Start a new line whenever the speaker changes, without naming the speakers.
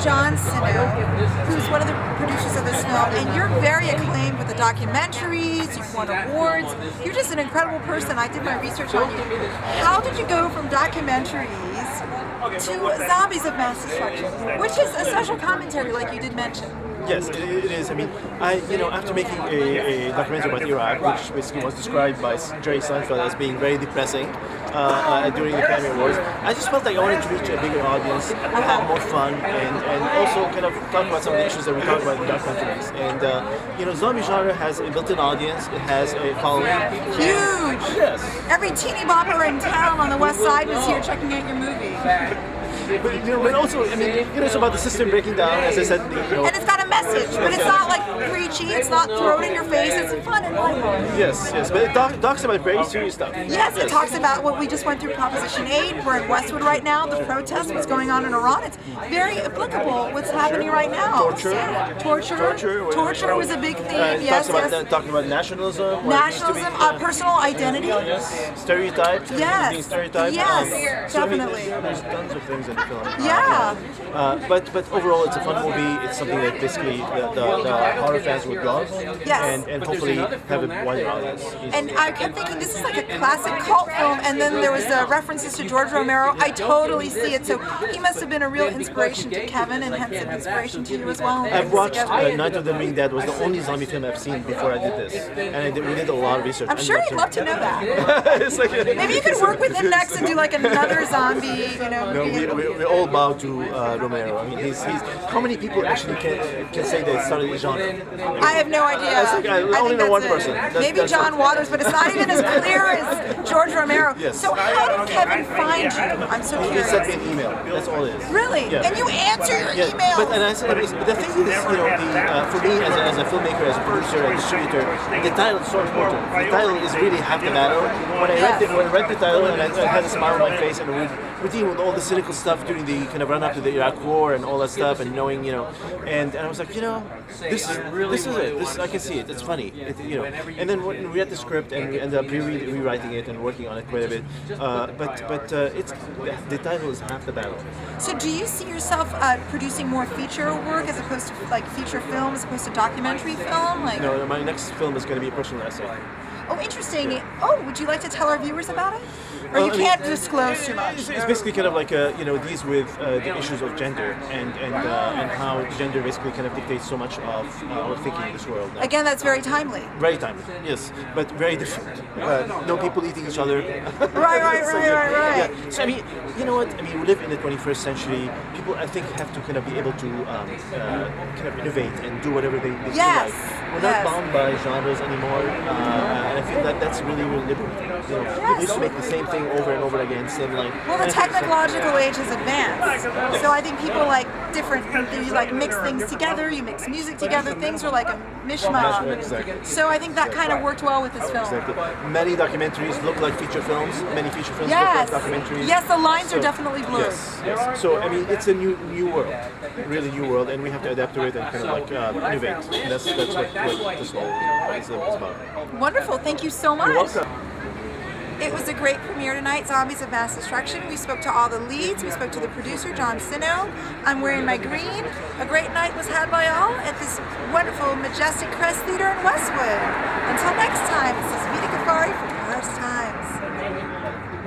John Sinno, who's one of the producers of this film, and you're very acclaimed with the documentaries, you've won awards, you're just an incredible person. I did my research on you. How did you go from documentaries to Zombies of Mass Destruction, which is a social commentary like you did mention?
Yes, it is. I mean, after making a documentary about Iraq, which basically was described by Jerry Seinfeld as being very depressing during the Academy Awards, I just felt like I wanted to reach a bigger audience, have more fun, and also kind of talk about some of the issues that we talk about in documentaries. And zombie genre has a built-in audience. It has a following.
Huge.
Yes.
Every teeny bopper in town on the West Side was here checking out your movie.
But also, I mean, it's about the system breaking down, as I said.
And it's got a message, but it's not like preachy. It's not thrown in your face. It's fun and light.
Yes, but it talks about very serious stuff.
Yes, it talks about what we just went through, Proposition 8. We're in Westwood right now. The protest, what's going on in Iran. It's very applicable. What's happening right now? Torture was a big theme. Yes.
Talking about nationalism.
Personal identity.
Yes. Stereotypes.
Yes.
Being stereotyped.
Yes, definitely.
There's tons of things in the film.
Yeah.
But overall, it's a fun movie. It's something that basically the horror fans would love.
Yes.
And hopefully have a wider audience.
And I kept thinking this is like a classic cult film, and then there was references to George Romero. I totally see it. So he must have been a real inspiration to Kevin, and hence an inspiration to you as well.
I've watched Night of the Living Dead. Was the only zombie film I've seen before I did this, and we did a lot of research.
I'm sure he'd love to know that. Maybe you could work with him next and do like another zombie,
No, we all bow to Romero. I mean, he's how many people actually can say they started the genre?
I have no idea.
I only know one person.
Maybe John Waters, but it's not even as clear as George Romero.
Yes.
So how did Kevin find you? I'm so curious.
He sent me an email. That's all it is.
Really?
Yeah.
And you answer your email.
But the thing is, for me as a filmmaker, as a producer, as a distributor, the title is so important. The title is really half the battle. When I read the title, and I had a smile on my face, and we're dealing with all the cynical stuff during the kind of run up to the Iraq War and all that stuff, and knowing, and I was like, this is it. This I can see it. It's funny, And then when we read the script and we ended up rewriting it and working on it quite a bit. But it's the title is half the battle.
So do you see yourself producing more feature work as opposed to like feature film, as opposed to documentary film?
No, my next film is going to be a personal essay.
Oh, interesting. Oh, would you like to tell our viewers about it? Or you can't disclose too much?
It's basically kind of like these with the issues of gender and how gender basically kind of dictates so much of our thinking in this world now.
Again, that's very timely.
Very timely, yes, but very different. No people eating each other.
Right.
Yeah. So I mean, you know what? I mean, we live in the 21st century. People, I think, have to kind of be able to kind of innovate and do whatever they feel like. We're not bound by genres anymore, and I feel that that's really liberating. We used to make the same thing over and over again, same like.
Well, the technological age has advanced, so I think people like different. You like mix things together. You mix music together. Things are like a mishmash.
Exactly.
So I think that kind of worked well with this film.
Exactly. Many documentaries look like feature films. Many feature films look like documentaries.
Yes, the lines are definitely blurred.
Yes. So I mean, it's a new world, really new world, and we have to adapt to it and kind of like innovate. And that's what this whole is about.
Wonderful. Thank you so much.
You're welcome.
It was a great premiere tonight, Zombies of Mass Destruction. We spoke to all the leads. We spoke to the producer, John Sinno. I'm wearing my green. A great night was had by all at this wonderful, majestic Crest Theater in Westwood. Until next time, this is Vida Ghaffari from